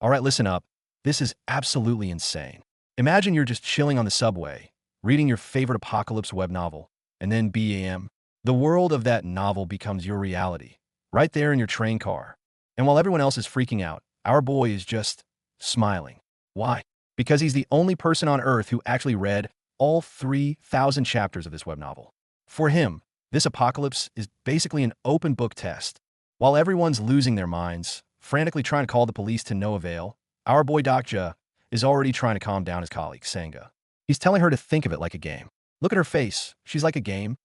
All right, listen up. This is absolutely insane. Imagine you're just chilling on the subway, reading your favorite apocalypse web novel, and then BAM, the world of that novel becomes your reality, right there in your train car. And while everyone else is freaking out, our boy is just smiling. Why? Because he's the only person on Earth who actually read all 3,000 chapters of this web novel. For him, this apocalypse is basically an open book test. While everyone's losing their minds, frantically trying to call the police to no avail, our boy Dokja is already trying to calm down his colleague, Sangha. He's telling her to think of it like a game. Look at her face. She's like a game.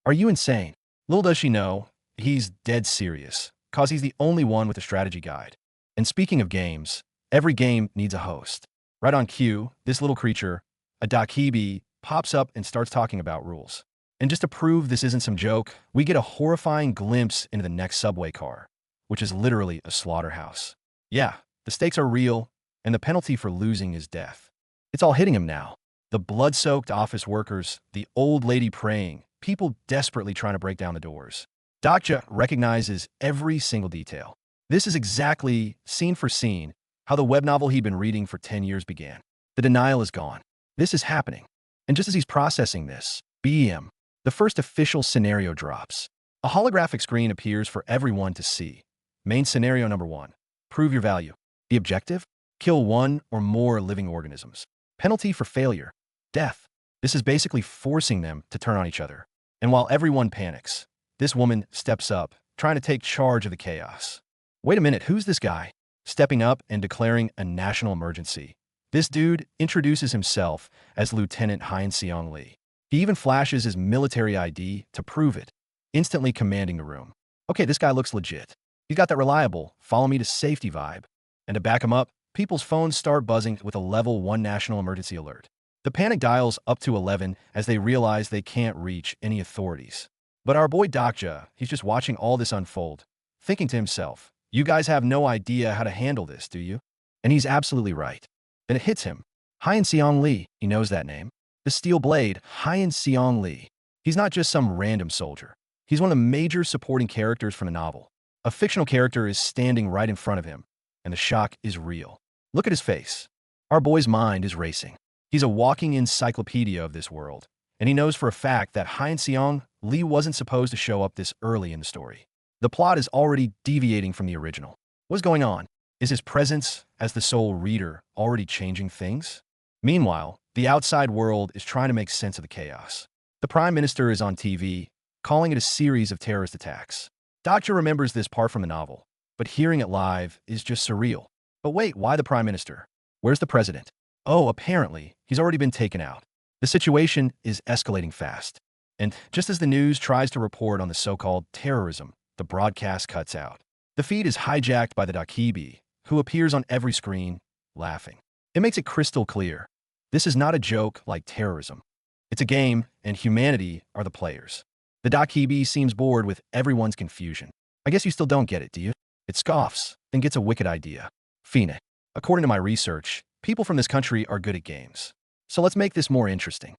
Are you insane? Little does she know, he's dead serious, cause he's the only one with a strategy guide. And speaking of games, every game needs a host. Right on cue, this little creature, a Dakibi, pops up and starts talking about rules. And just to prove this isn't some joke, we get a horrifying glimpse into the next subway car, which is literally a slaughterhouse. Yeah, the stakes are real, and the penalty for losing is death. It's all hitting him now. The blood-soaked office workers, the old lady praying, people desperately trying to break down the doors. Dokja recognizes every single detail. This is exactly, scene for scene, how the web novel he'd been reading for 10 years began. The denial is gone. This is happening. And just as he's processing this, BM, the first official scenario drops. A holographic screen appears for everyone to see. Main scenario number 1. Prove your value. The objective? Kill one or more living organisms. Penalty for failure. Death. This is basically forcing them to turn on each other. And while everyone panics, this woman steps up, trying to take charge of the chaos. Wait a minute, who's this guy? Stepping up and declaring a national emergency. This dude introduces himself as Lieutenant Hein Seong Lee. He even flashes his military ID to prove it, instantly commanding the room. Okay, this guy looks legit. He's got that reliable, follow me to safety vibe. And to back him up, people's phones start buzzing with a level 1 national emergency alert. The panic dials up to 11 as they realize they can't reach any authorities. But our boy Dokja, he's just watching all this unfold, thinking to himself, you guys have no idea how to handle this, do you? And he's absolutely right. Then it hits him. Hein Seong Lee, he knows that name. The Steel Blade, Hein Seong Lee. He's not just some random soldier. He's one of the major supporting characters from the novel. A fictional character is standing right in front of him, and the shock is real. Look at his face. Our boy's mind is racing. He's a walking encyclopedia of this world, and he knows for a fact that Hein Seong Lee wasn't supposed to show up this early in the story. The plot is already deviating from the original. What's going on? Is his presence as the sole reader already changing things? Meanwhile, the outside world is trying to make sense of the chaos. The Prime Minister is on TV, calling it a series of terrorist attacks. Dokja remembers this part from the novel, but hearing it live is just surreal. But wait, why the Prime Minister? Where's the President? Oh, apparently, he's already been taken out. The situation is escalating fast. And just as the news tries to report on the so-called terrorism, the broadcast cuts out. The feed is hijacked by the Dakibi, who appears on every screen, laughing. It makes it crystal clear. This is not a joke like terrorism. It's a game, and humanity are the players. The Dakibi seems bored with everyone's confusion. I guess you still don't get it, do you? It scoffs, then gets a wicked idea. Fine. According to my research, people from this country are good at games. So let's make this more interesting.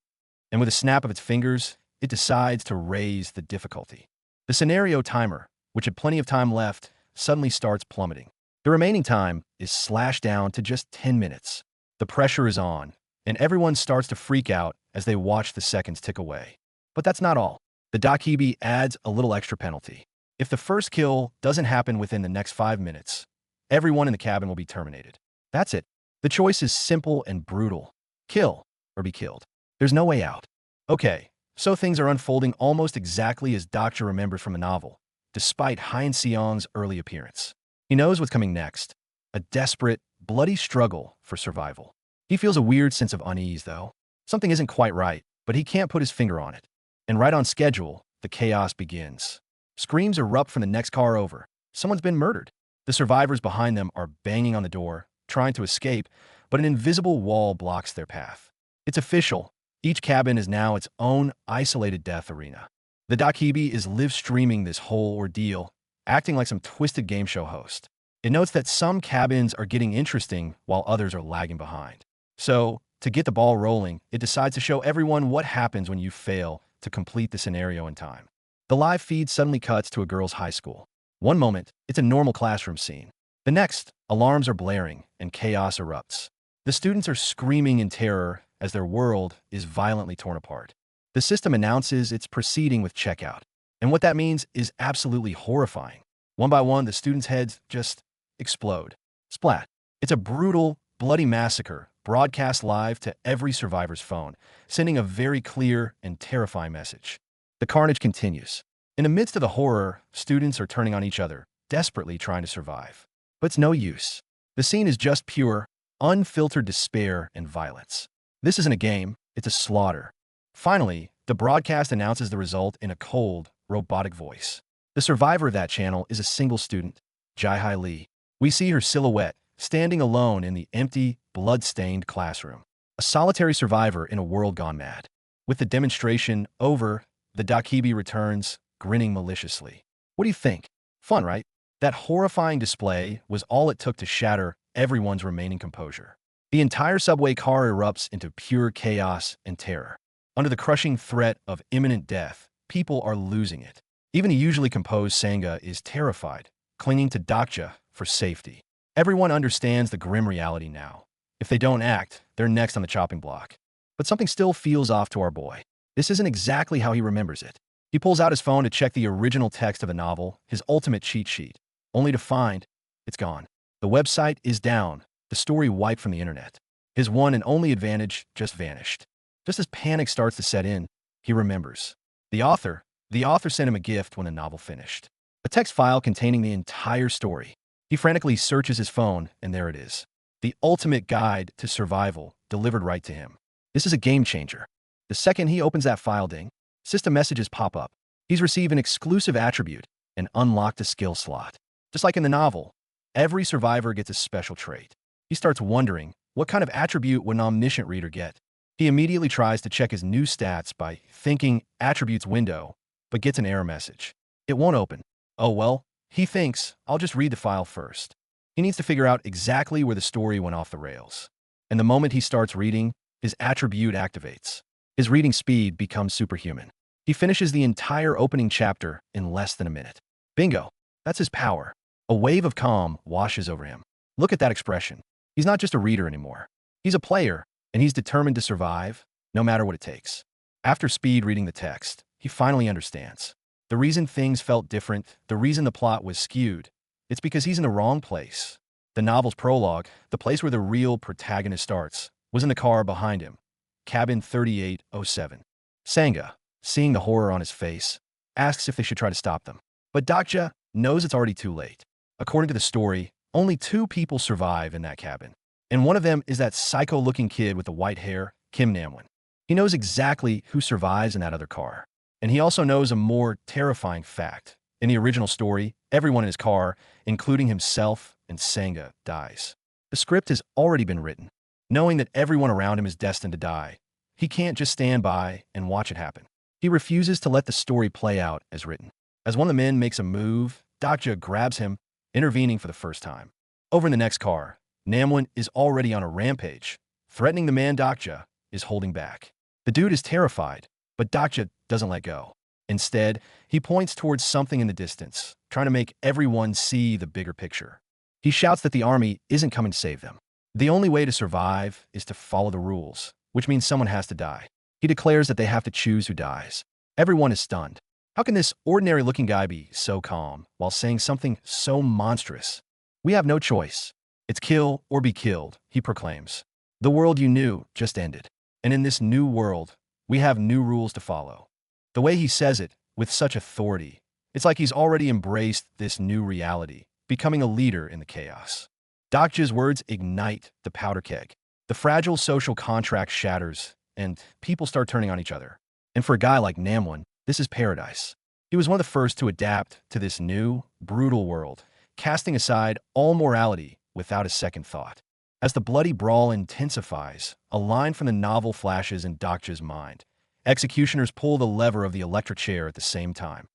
And with a snap of its fingers, it decides to raise the difficulty. The scenario timer, which had plenty of time left, suddenly starts plummeting. The remaining time is slashed down to just 10 minutes. The pressure is on, and everyone starts to freak out as they watch the seconds tick away. But that's not all. The Dakibi adds a little extra penalty. If the first kill doesn't happen within the next 5 minutes, everyone in the cabin will be terminated. That's it. The choice is simple and brutal. Kill or be killed. There's no way out. Okay, so things are unfolding almost exactly as Dokja remembers from the novel, despite Hein Seong's early appearance. He knows what's coming next. A desperate, bloody struggle for survival. He feels a weird sense of unease, though. Something isn't quite right, but he can't put his finger on it. And right on schedule, the chaos begins. Screams erupt from the next car over. Someone's been murdered. The survivors behind them are banging on the door, trying to escape, but an invisible wall blocks their path. It's official. Each cabin is now its own isolated death arena. The Dakibi is live-streaming this whole ordeal, acting like some twisted game show host. It notes that some cabins are getting interesting while others are lagging behind. So, to get the ball rolling, it decides to show everyone what happens when you fail to complete the scenario in time. The live feed suddenly cuts to a girl's high school. One moment, it's a normal classroom scene. The next, alarms are blaring, and chaos erupts. The students are screaming in terror as their world is violently torn apart. The system announces it's proceeding with checkout. And what that means is absolutely horrifying. One by one, the students' heads just explode. Splat. It's a brutal, bloody massacre broadcast live to every survivor's phone, sending a very clear and terrifying message. The carnage continues. In the midst of the horror, students are turning on each other, desperately trying to survive. But it's no use. The scene is just pure, unfiltered despair and violence. This isn't a game, it's a slaughter. Finally, the broadcast announces the result in a cold, robotic voice. The survivor of that channel is a single student, Jai-Hai Lee. We see her silhouette, standing alone in the empty, blood-stained classroom. A solitary survivor in a world gone mad. With the demonstration over, the Dakibi returns, grinning maliciously. What do you think? Fun, right? That horrifying display was all it took to shatter everyone's remaining composure. The entire subway car erupts into pure chaos and terror. Under the crushing threat of imminent death, people are losing it. Even the usually composed Sangha is terrified, clinging to Dakja for safety. Everyone understands the grim reality now. If they don't act, they're next on the chopping block. But something still feels off to our boy. This isn't exactly how he remembers it. He pulls out his phone to check the original text of the novel, his ultimate cheat sheet, only to find it's gone. The website is down, the story wiped from the internet. His one and only advantage just vanished. Just as panic starts to set in, he remembers. The author sent him a gift when the novel finished. A text file containing the entire story. He frantically searches his phone, and there it is. The ultimate guide to survival, delivered right to him. This is a game changer. The second he opens that file ding, system messages pop up. He's received an exclusive attribute and unlocked a skill slot. Just like in the novel, every survivor gets a special trait. He starts wondering, what kind of attribute would an omniscient reader get? He immediately tries to check his new stats by thinking attributes window, but gets an error message. It won't open. Oh well, he thinks, I'll just read the file first. He needs to figure out exactly where the story went off the rails. And the moment he starts reading, his attribute activates. His reading speed becomes superhuman. He finishes the entire opening chapter in less than a minute. Bingo! That's his power. A wave of calm washes over him. Look at that expression. He's not just a reader anymore. He's a player, and he's determined to survive, no matter what it takes. After speed reading the text, he finally understands. The reason things felt different, the reason the plot was skewed, it's because he's in the wrong place. The novel's prologue, the place where the real protagonist starts, was in the car behind him. Cabin 3807. Sangha, seeing the horror on his face, asks if they should try to stop them. But Dakja knows it's already too late. According to the story, only 2 people survive in that cabin. And one of them is that psycho-looking kid with the white hair, Kim Namwon. He knows exactly who survives in that other car. And he also knows a more terrifying fact. In the original story, everyone in his car, including himself and Sangha, dies. The script has already been written. Knowing that everyone around him is destined to die, he can't just stand by and watch it happen. He refuses to let the story play out as written. As one of the men makes a move, Dakja grabs him, intervening for the first time. Over in the next car, Namwon is already on a rampage, threatening the man Dakja is holding back. The dude is terrified, but Dakja doesn't let go. Instead, he points towards something in the distance, trying to make everyone see the bigger picture. He shouts that the army isn't coming to save them. The only way to survive is to follow the rules, which means someone has to die. He declares that they have to choose who dies. Everyone is stunned. How can this ordinary-looking guy be so calm while saying something so monstrous? We have no choice. It's kill or be killed, he proclaims. The world you knew just ended. And in this new world, we have new rules to follow. The way he says it, with such authority, it's like he's already embraced this new reality, becoming a leader in the chaos. Dakja's words ignite the powder keg. The fragile social contract shatters, and people start turning on each other. And for a guy like Namwon, this is paradise. He was one of the first to adapt to this new, brutal world, casting aside all morality without a second thought. As the bloody brawl intensifies, a line from the novel flashes in Dakja's mind. Executioners pull the lever of the electric chair at the same time.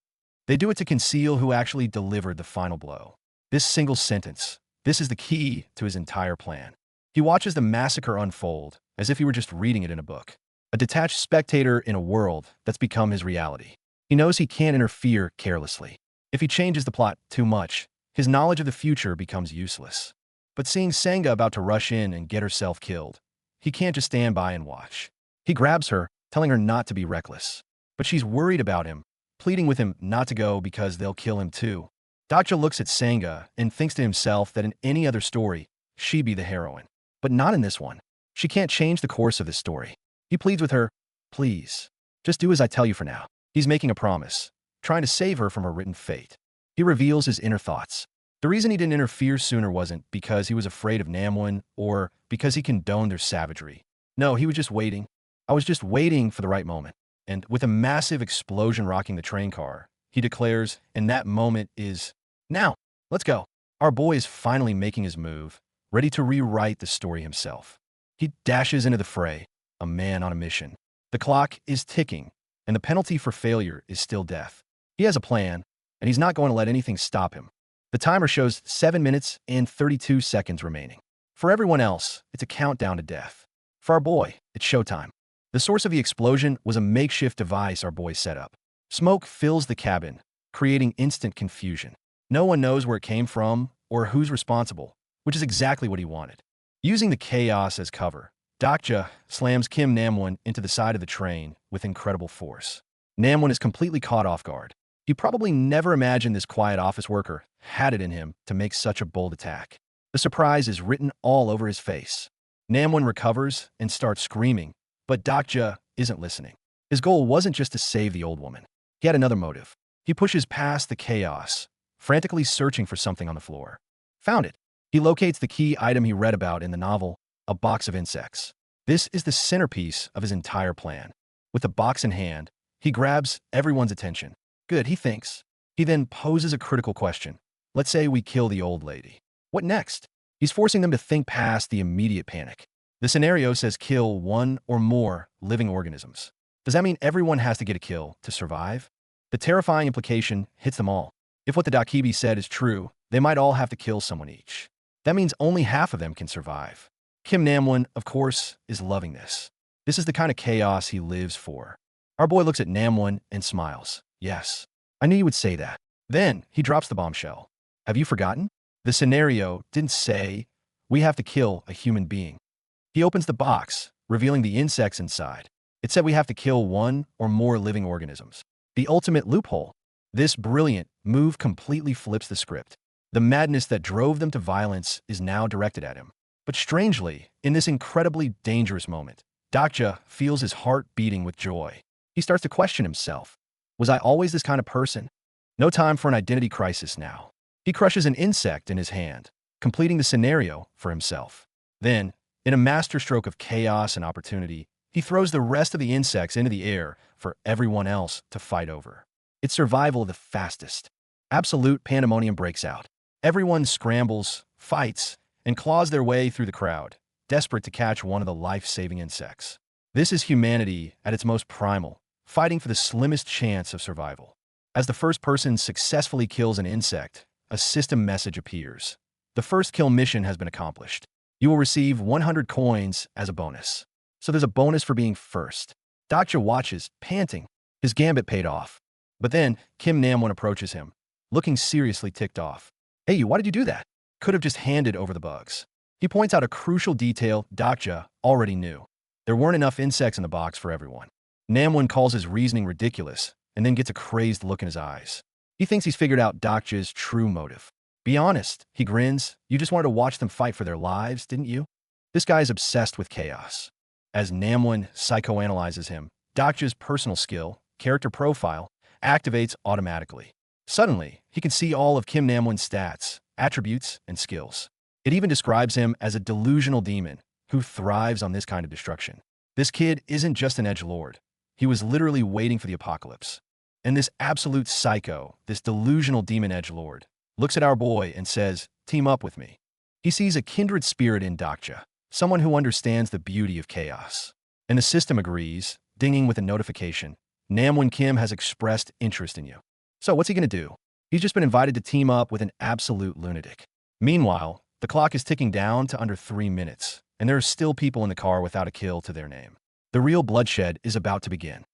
They do it to conceal who actually delivered the final blow. This single sentence, this is the key to his entire plan. He watches the massacre unfold as if he were just reading it in a book. A detached spectator in a world that's become his reality. He knows he can't interfere carelessly. If he changes the plot too much, his knowledge of the future becomes useless. But seeing Senga about to rush in and get herself killed, he can't just stand by and watch. He grabs her, telling her not to be reckless. But she's worried about him, pleading with him not to go because they'll kill him too. Dakja looks at Senga and thinks to himself that in any other story, she'd be the heroine. But not in this one. She can't change the course of this story. He pleads with her, please, just do as I tell you for now. He's making a promise, trying to save her from her written fate. He reveals his inner thoughts. The reason he didn't interfere sooner wasn't because he was afraid of Namwon or because he condoned their savagery. No, he was just waiting. I was just waiting for the right moment. And with a massive explosion rocking the train car, he declares, and that moment is now. Let's go. Our boy is finally making his move, ready to rewrite the story himself. He dashes into the fray, a man on a mission. The clock is ticking, and the penalty for failure is still death. He has a plan, and he's not going to let anything stop him. The timer shows 7 minutes and 32 seconds remaining. For everyone else, it's a countdown to death. For our boy, it's showtime. The source of the explosion was a makeshift device our boy set up. Smoke fills the cabin, creating instant confusion. No one knows where it came from or who's responsible, which is exactly what he wanted. Using the chaos as cover, Dakja slams Kim Namwon into the side of the train with incredible force. Namwon is completely caught off guard. He probably never imagined this quiet office worker had it in him to make such a bold attack. The surprise is written all over his face. Namwon recovers and starts screaming, but Dakja isn't listening. His goal wasn't just to save the old woman. He had another motive. He pushes past the chaos, frantically searching for something on the floor. Found it. He locates the key item he read about in the novel, a box of insects. This is the centerpiece of his entire plan. With the box in hand, he grabs everyone's attention. Good, he thinks. He then poses a critical question. Let's say we kill the old lady. What next? He's forcing them to think past the immediate panic. The scenario says kill one or more living organisms. Does that mean everyone has to get a kill to survive? The terrifying implication hits them all. If what the Dakibi said is true, they might all have to kill someone each. That means only half of them can survive. Kim Namwon, of course, is loving this. This is the kind of chaos he lives for. Our boy looks at Namwon and smiles. Yes, I knew you would say that. Then he drops the bombshell. Have you forgotten? The scenario didn't say we have to kill a human being. He opens the box, revealing the insects inside. It said we have to kill one or more living organisms. The ultimate loophole. This brilliant move completely flips the script. The madness that drove them to violence is now directed at him. But strangely, in this incredibly dangerous moment, Dakja feels his heart beating with joy. He starts to question himself. Was I always this kind of person? No time for an identity crisis now. He crushes an insect in his hand, completing the scenario for himself. Then, in a masterstroke of chaos and opportunity, he throws the rest of the insects into the air for everyone else to fight over. It's survival of the fastest. Absolute pandemonium breaks out. Everyone scrambles, fights, and claws their way through the crowd, desperate to catch one of the life-saving insects. This is humanity at its most primal, fighting for the slimmest chance of survival. As the first person successfully kills an insect, a system message appears. The first kill mission has been accomplished. You will receive 100 coins as a bonus. So there's a bonus for being first. Dakja watches, panting. His gambit paid off. But then, Kim Namwon approaches him, looking seriously ticked off. Hey, why did you do that? Could have just handed over the bugs. He points out a crucial detail Dakja already knew. There weren't enough insects in the box for everyone. Namwon calls his reasoning ridiculous, and then gets a crazed look in his eyes. He thinks he's figured out Dakja's true motive. Be honest, he grins. You just wanted to watch them fight for their lives, didn't you? This guy is obsessed with chaos. As Namwon psychoanalyzes him, Dakja's personal skill, character profile, activates automatically. Suddenly, he can see all of Kim Namwon's stats, attributes, and skills. It even describes him as a delusional demon who thrives on this kind of destruction. This kid isn't just an edgelord. He was literally waiting for the apocalypse. And this absolute psycho, this delusional demon edgelord, looks at our boy and says, team up with me. He sees a kindred spirit in Dakja, someone who understands the beauty of chaos. And the system agrees, dinging with a notification. Namwon Kim has expressed interest in you. So what's he going to do? He's just been invited to team up with an absolute lunatic. Meanwhile, the clock is ticking down to under 3 minutes, and there are still people in the car without a kill to their name. The real bloodshed is about to begin.